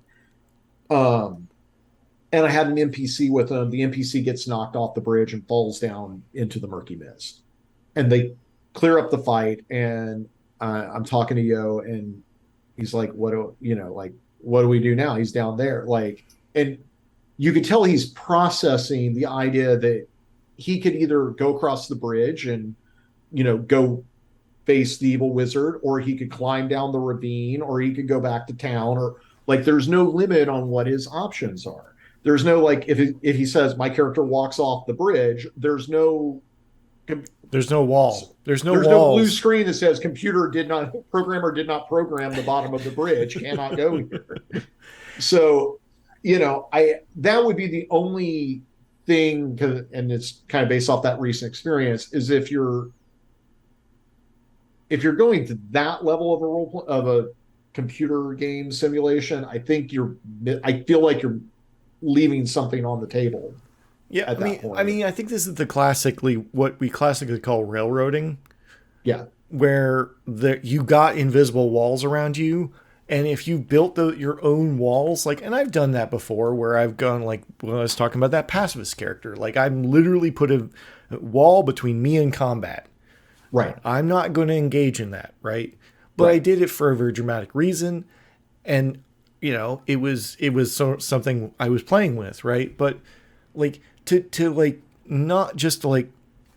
Um, and I had an NPC with them. The NPC gets knocked off the bridge and falls down into the murky mist. And they clear up the fight, and I'm talking to Yo, and he's like, "What do you know? Like, what do we do now? He's down there." Like, and you could tell he's processing the idea that he could either go across the bridge and go face the evil wizard, or he could climb down the ravine, or he could go back to town, or like there's no limit on what his options are. There's no like if he says my character walks off the bridge, There's no wall. There's no there's no blue walls. screen that says programmer did not program the bottom of the bridge, cannot go here. So, I that would be the only thing, and it's kind of based off that recent experience, is if you're going to that level of a computer game simulation, I feel like you're leaving something on the table Yeah, at that I point. mean, I think this is what we classically call railroading, Yeah, where you got invisible walls around you, and if you built your own walls, like, and I've done that before, where I've gone like when I was talking about that pacifist character, like I'm literally put a wall between me and combat. right, I'm not going to engage in that, right? But I right. did it for a very dramatic reason, and something I was playing with, right? But like to like not just like,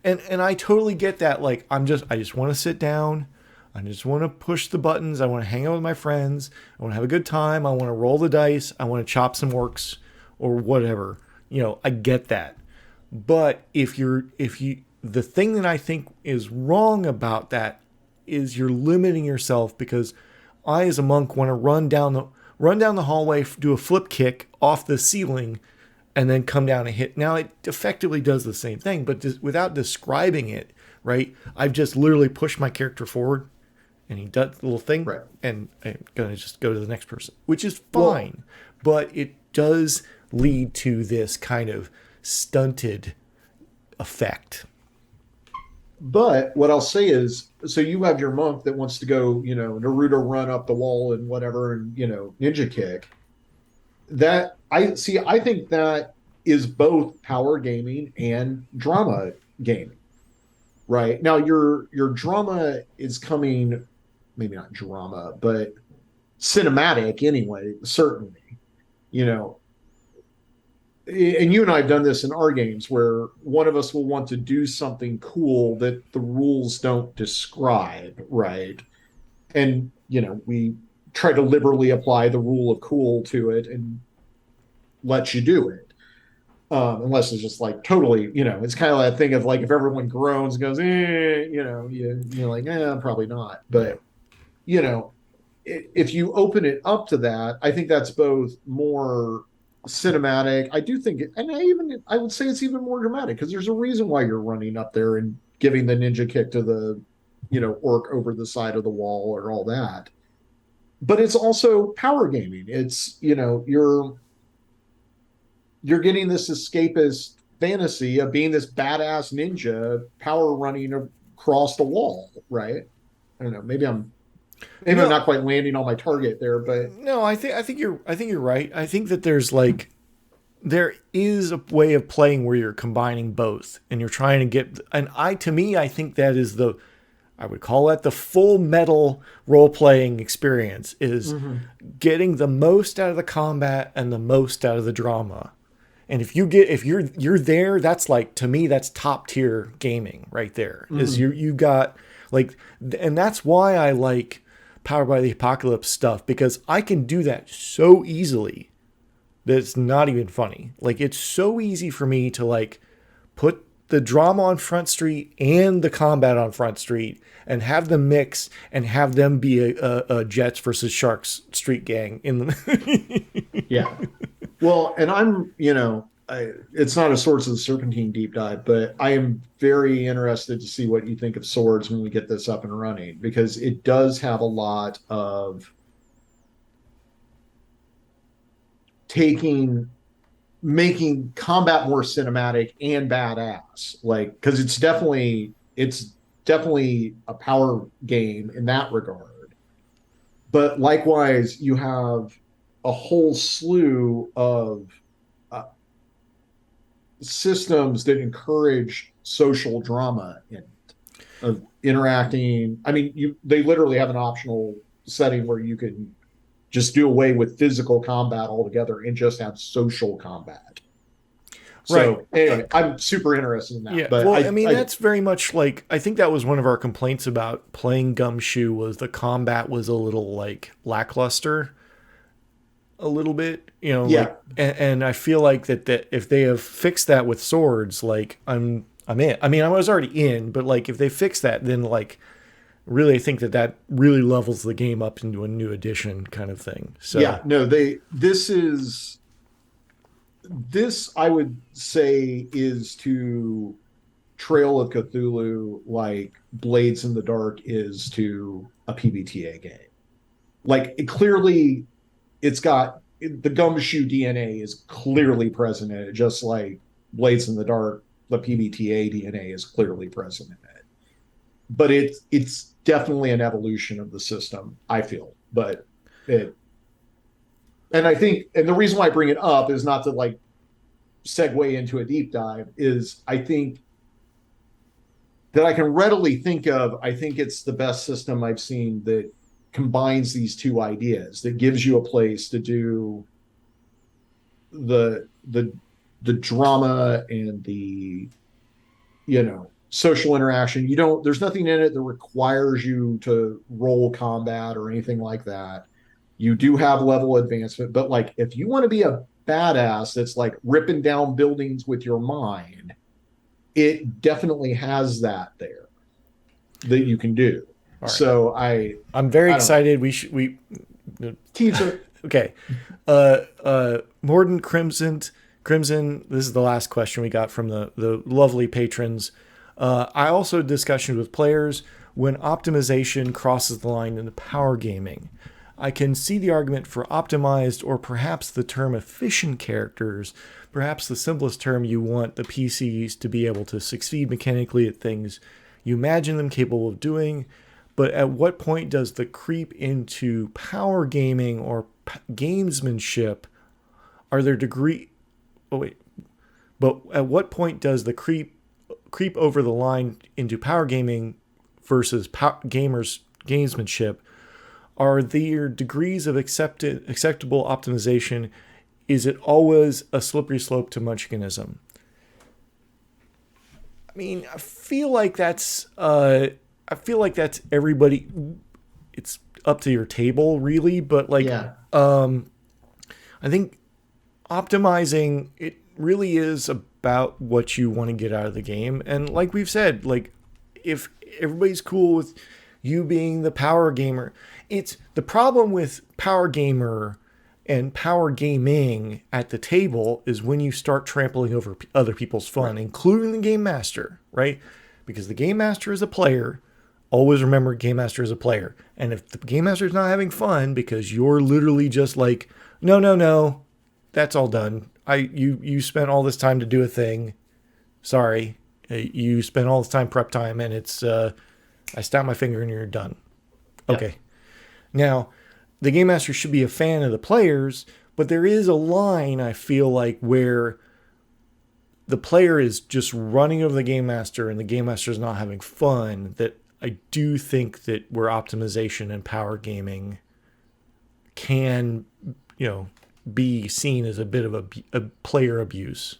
and I totally get that. Like I just want to sit down. I just want to push the buttons. I want to hang out with my friends. I want to have a good time. I want to roll the dice. I want to chop some orcs or whatever. I get that. But the thing that I think is wrong about that is you're limiting yourself, because I, as a monk, want to run down the hallway, do a flip kick off the ceiling, and then come down and hit. Now it effectively does the same thing, but just without describing it, right? I've just literally pushed my character forward, and he does the little thing, Right. and I'm gonna just go to the next person, which is Well, fine, but it does lead to this kind of stunted effect. but what I'll say is, so you have your monk that wants to go, Naruto run up the wall and whatever, and ninja kick. That I see. I think that is both power gaming and drama gaming. Right now, your drama is coming, maybe not drama, but cinematic anyway. Certainly, you know, and you and I have done this in our games where one of us will want to do something cool that the rules don't describe, right? And we try to liberally apply the rule of cool to it and let you do it. Unless it's just like totally, it's kind of that thing of like if everyone groans and goes, you're like, probably not. Yeah. But you know, if you open it up to that, I think that's both more cinematic. I do think, and I would say it's even more dramatic because there's a reason why you're running up there and giving the ninja kick to the, orc over the side of the wall or all that. But it's also power gaming. It's you're getting this escapist fantasy of being this badass ninja power running across the wall, right? I don't know. Maybe I'm No, not quite landing on my target there, but no, I think you're right. I think that there is a way of playing where you're combining both, and you're trying to get, and to me I think that is I would call that the full metal role playing experience, is mm-hmm. getting the most out of the combat and the most out of the drama. And if you're there, that's like, to me, that's top tier gaming right there. Is Mm-hmm. you got like, and that's why I like Powered by the Apocalypse stuff, because I can do that so easily that it's not even funny. Like, it's so easy for me to like put the drama on Front Street and the combat on Front Street and have them mix and have them be a Jets versus Sharks street gang in the Yeah. Well, and it's not a Swords of the Serpentine deep dive, but I am very interested to see what you think of Swords when we get this up and running, because it does have a lot of taking making combat more cinematic and badass, like because it's definitely a power game in that regard. But likewise, you have a whole slew of uh, systems that encourage social drama in it, of interacting. I mean, they literally have an optional setting where you can just do away with physical combat altogether and just have social combat. Right. So anyway, I'm super interested in that. Yeah. But Well, I mean, that's very much like, I think that was one of our complaints about playing Gumshoe, was the combat was a little like lackluster, a little bit, like, yeah, and I feel like that if they have fixed that with swords, like I'm in. I mean, I was already in, but like if they fix that, then like really I think that really levels the game up into a new edition kind of thing. So yeah, no, this I would say is to Trail of Cthulhu like Blades in the Dark is to a PBTA game. Like it's got the Gumshoe DNA is clearly present in it, just like Blades in the Dark, the PBTA DNA is clearly present in it. But it's definitely an evolution of the system, I feel. But it and I think and the reason why I bring it up is not to like segue into a deep dive, is I think that I can readily think of, I think it's the best system I've seen that combines these two ideas, that gives you a place to do the the the drama and the social interaction. There's nothing in it that requires you to roll combat or anything like that. You do have level advancement, but like if you want to be a badass that's like ripping down buildings with your mind, it definitely has that there that you can do. all right. So I'm very I don't know. excited. We Teaser. okay. Morden Crimson. This is the last question we got from the lovely patrons. I also had discussions with players when optimization crosses the line into power gaming. I can see the argument for optimized, or perhaps the term efficient characters, perhaps the simplest term. You want the PCs to be able to succeed mechanically at things you imagine them capable of doing, but at what point does the creep into power gaming or gamesmanship, are there degree oh wait but at what point does the creep over the line into power gaming versus gamers gamesmanship? Are there degrees of acceptable optimization? Is it always a slippery slope to munchkinism? I mean, I feel like that's everybody. It's up to your table, really. But like, Yeah. I think optimizing it really is about what you want to get out of the game. And like we've said, like if everybody's cool with you being the power gamer, it's the problem with power gamer and power gaming at the table is when you start trampling over other people's fun, Right. including the game master, right? Because the game master is a player. Always remember, game master is a player. And if the game master is not having fun because you're literally just like, no, that's all done. You spent all this time to do a thing. Sorry, you spent all this time prep time, and it's I snap my finger and you're done. Yeah. Okay. Now, the game master should be a fan of the players, but there is a line, I feel like, where the player is just running over the game master and the game master is not having fun, that I do think that where optimization and power gaming can, be seen as a bit of a player abuse.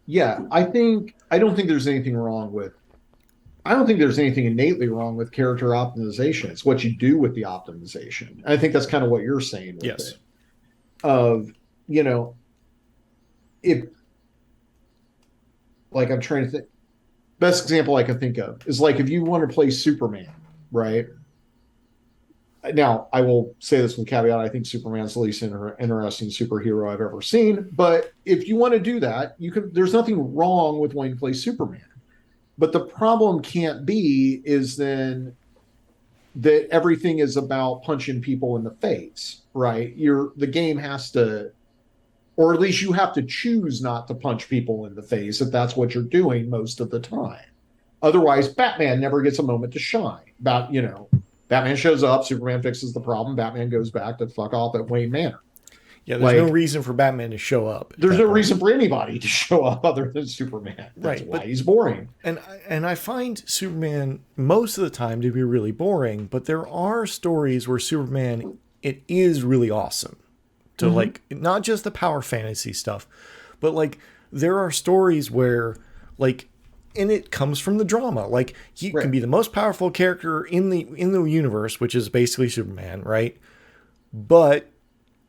Yeah. I don't think there's anything innately wrong with character optimization. It's what you do with the optimization. And I think that's kind of what you're saying with Yes. it. Of, you know, if like I'm trying to think, best example I can think of is like if you want to play Superman, right? Now, I will say this with caveat. I think Superman's the least interesting superhero I've ever seen. But if you want to do that, you can. There's nothing wrong with wanting to play Superman. But the problem can't be is then that everything is about punching people in the face, right? The game has to, or at least you have to choose not to punch people in the face if that's what you're doing most of the time. Otherwise, Batman never gets a moment to shine. Batman shows up, Superman fixes the problem, Batman goes back to fuck off at Wayne Manor. Yeah, there's no Like, reason for Batman to show up at there's that no point. reason for anybody to show up other than Superman. That's Right, why but he's boring. I find Superman most of the time to be really boring, but there are stories where Superman it is really awesome. To Mm-hmm. like not just the power fantasy stuff, but like there are stories where like and it comes from the drama. Like he can Right. be the most powerful character in the universe, which is basically Superman, right? But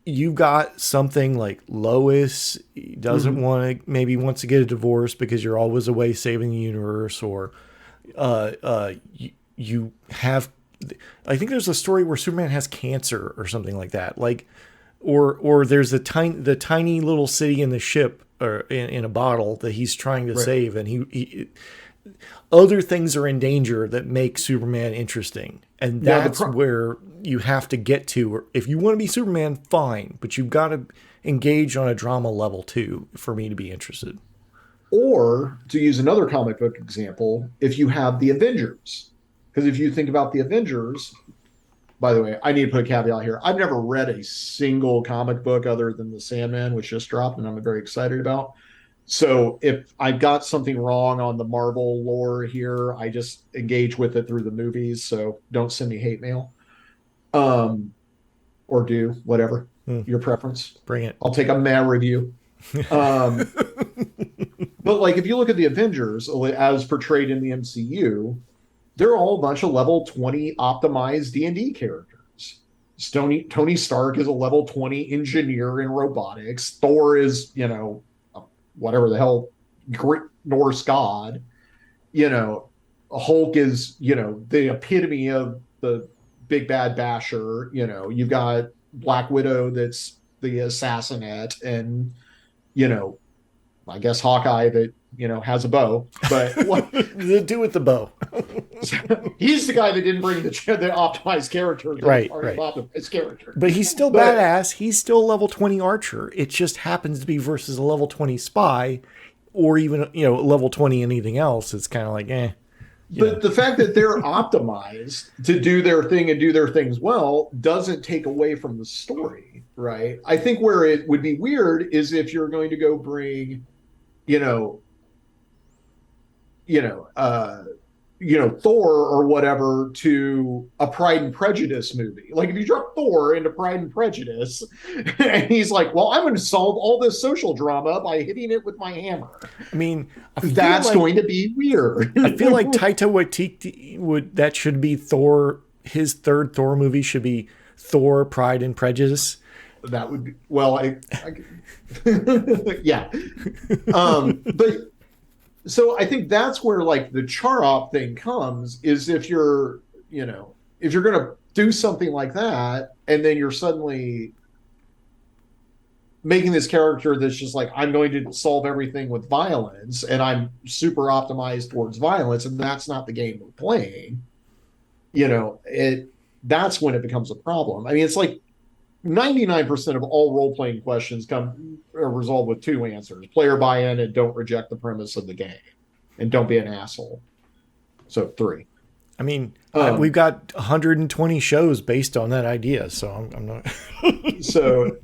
you got something like Lois doesn't Mm-hmm. want to maybe wants to get a divorce because you're always away saving the universe, or you have. I think there's a story where Superman has cancer or something like that. Like, or there's the tiny little city in the ship or in a bottle that he's trying to Right. save, and he other things are in danger that make Superman interesting. And Now that's where you have to get to. If you want to be Superman, fine, but you've got to engage on a drama level too for me to be interested. Or to use another comic book example, if you have the Avengers, because if you think about the Avengers, by the way, I need to put a caveat here. I've never read a single comic book other than The Sandman, which just dropped, and I'm very excited about. So if I've got something wrong on the Marvel lore here, I just engage with it through the movies. So don't send me hate mail. Um, or do whatever Hmm, your preference. bring it. I'll take a meh review. Um, but like if you look at the Avengers as portrayed in the MCU, they're all a bunch of level 20 optimized D&D characters. Tony Stark is a level 20 engineer in robotics. Thor is, whatever the hell, Greek Norse god. You know, Hulk is, the epitome of the big bad basher. You've got Black Widow that's the assassinate, and, you know, I guess Hawkeye that, has a bow. But what Do with the bow. he's the guy that didn't bring the optimized character to the Right, party of right. optimized character. But he's still But badass. He's still level 20 archer. It just happens to be versus a level 20 spy or even, level 20 anything else. It's kind of like, but the fact that they're optimized to do their thing and do their things well doesn't take away from the story, right? I think where it would be weird is if you're going to go bring, you know, you know, uh, Thor or whatever to a Pride and Prejudice movie. Like if you drop Thor into Pride and Prejudice, and he's like, "Well, I'm going to solve all this social drama by hitting it with my hammer." I mean, That's going to be weird. I feel like Taika Waititi that should be Thor. His third Thor movie should be Thor: Pride and Prejudice. That would be well. Yeah. But so I think that's where like the Charop thing comes is if you're going to do something like that, and then you're suddenly making this character that's just like I'm going to solve everything with violence, and I'm super optimized towards violence, and that's not the game we're playing. That's when it becomes a problem. I mean, it's like 99% of all role-playing questions come are resolved with two answers: player buy-in and don't reject the premise of the game, and don't be an asshole. So three. I mean, Um, we've got 120 shows based on that idea, so I'm not. so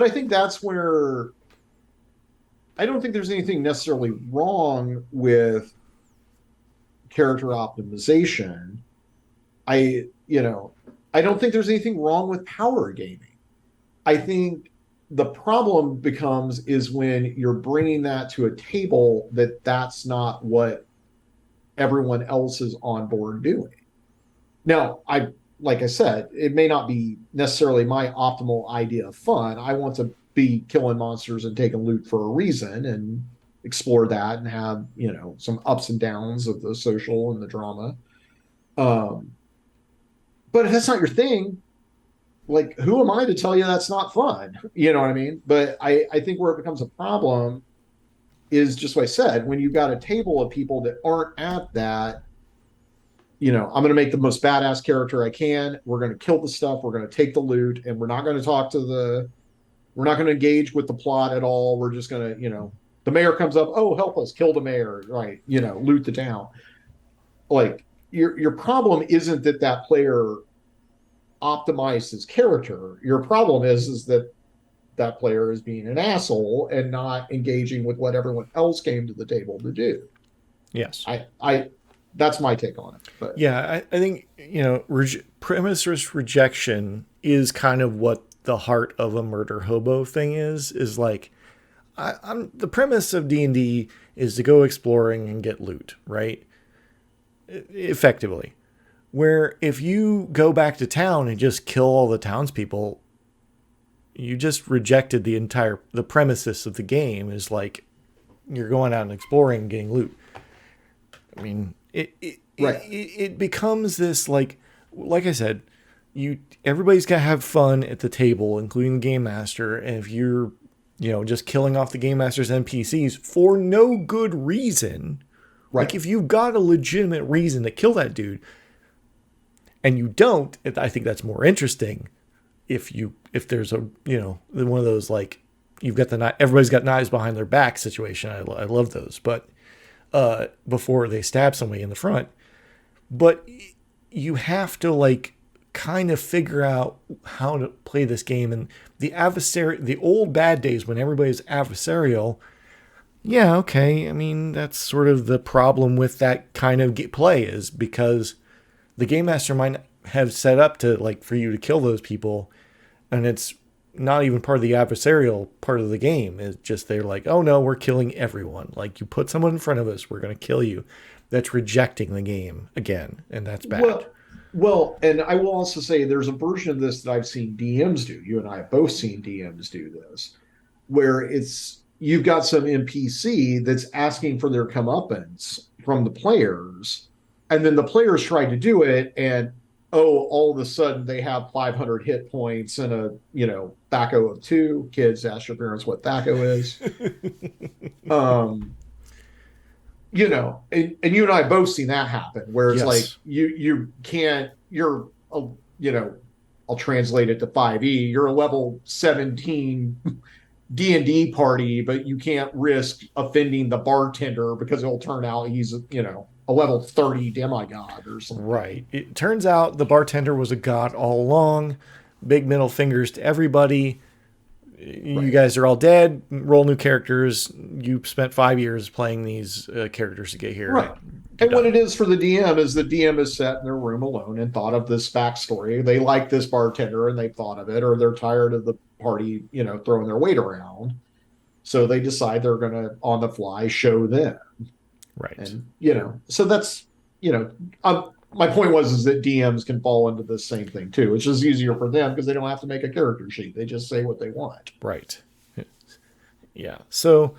I think that's where I don't think there's anything necessarily wrong with character optimization. I, you know, I don't think there's anything wrong with power gaming. I think the problem becomes is when you're bringing that to a table that's not what everyone else is on board doing. Now, like I said, it may not be necessarily my optimal idea of fun. I want to be killing monsters and taking loot for a reason and explore that and have, some ups and downs of the social and the drama. Um, but if that's not your thing, like who am I to tell you that's not fun? You know what I mean? But I think where it becomes a problem is just what I said, when you've got a table of people that aren't at that, I'm going to make the most badass character I can. We're going to kill the stuff. We're going to take the loot, and we're not going to engage with the plot at all. We're just going to, The mayor comes up, oh, help us, kill the mayor, right? Loot the town. Like your problem isn't that that player optimized his character. Your problem is that that player is being an asshole and not engaging with what everyone else came to the table to do. Yes. I that's my take on it. But Yeah, I think, premise rejection is kind of what the heart of a murder hobo thing is like, I'm the premise of D&D is to go exploring and get loot, right? Effectively. Where if you go back to town and just kill all the townspeople, you just rejected the premises of the game is like you're going out and exploring and getting loot. I mean, it becomes this like I said, everybody's got to have fun at the table, including the game master. And if you're, just killing off the game master's NPCs for no good reason, like if you've got a legitimate reason to kill that dude, and you don't, I think that's more interesting. If there's a one of those like you've got everybody's got knives behind their back situation. I love those, but before they stab somebody in the front, but you have to like kind of figure out how to play this game. And the old bad days when everybody's adversarial. Yeah, okay. I mean, that's sort of the problem with that kind of play is because the game master might have set up to like for you to kill those people, and it's not even part of the adversarial part of the game. It's just they're like, oh no, we're killing everyone. Like you put someone in front of us, we're going to kill you. That's rejecting the game again, and that's bad. Well, and I will also say there's a version of this that I've seen DMs do. You and I have both seen DMs do this, where you've got some NPC that's asking for their comeuppance from the players, and then the players try to do it, and all of a sudden they have 500 hit points and a THAC0 of 2. Kids, ask your parents what THAC0 is. And you and I both seen that happen, where it's like you can't. I'll translate it to 5e. You're a level 17 D&D party, but you can't risk offending the bartender because it'll turn out he's a level 30 demigod or something. Right. It turns out the bartender was a god all along. Big middle fingers to everybody. You guys are all dead. Roll new characters. You spent 5 years playing these characters to get here. Right. And what it is for the DM is the DM is sat in their room alone and thought of this backstory. They like this bartender and they've thought of it, or they're tired of the party, throwing their weight around. So they decide they're going to, on the fly, show them. Right. And, so that's, my point is that DMs can fall into the same thing too. It's just easier for them because they don't have to make a character sheet. They just say what they want. Right. Yeah. So,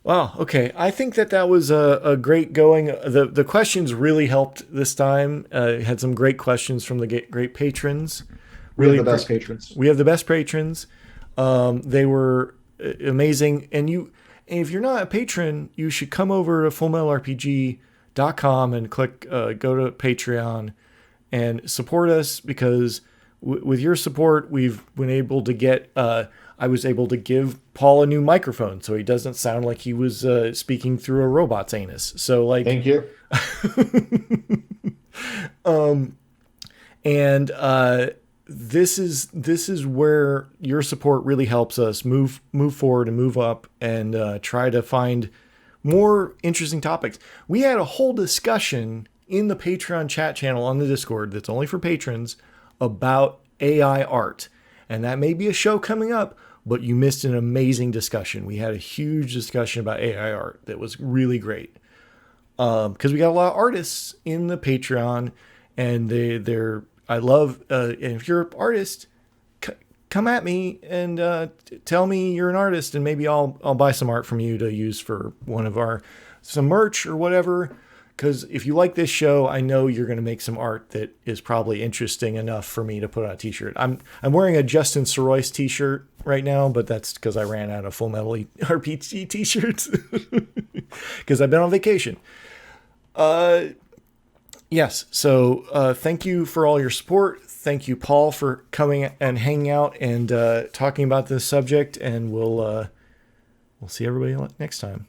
wow. Okay. I think that was a great going. The questions really helped this time. Had some great questions from the great patrons. Really, we have the best patrons. We have the best patrons. They were amazing. And if you're not a patron, you should come over to fullmetalrpg.com and click go to Patreon and support us, because with your support we've been able to get I was able to give Paul a new microphone so he doesn't sound like he was speaking through a robot's anus. So like, thank you. This is where your support really helps us move forward and move up and try to find more interesting topics. We had a whole discussion in the Patreon chat channel on the Discord that's only for patrons about AI art. And that may be a show coming up, but you missed an amazing discussion. We had a huge discussion about AI art that was really great. Because we got a lot of artists in the Patreon, and I love, and if you're an artist, come at me and tell me you're an artist, and maybe I'll buy some art from you to use for some merch or whatever. Because if you like this show, I know you're going to make some art that is probably interesting enough for me to put on a t-shirt. I'm wearing a Justin Sorois t-shirt right now, but that's because I ran out of Full Metal RPG t-shirts because I've been on vacation. Yes. So thank you for all your support. Thank you, Paul, for coming and hanging out and talking about this subject. And we'll We'll see everybody next time.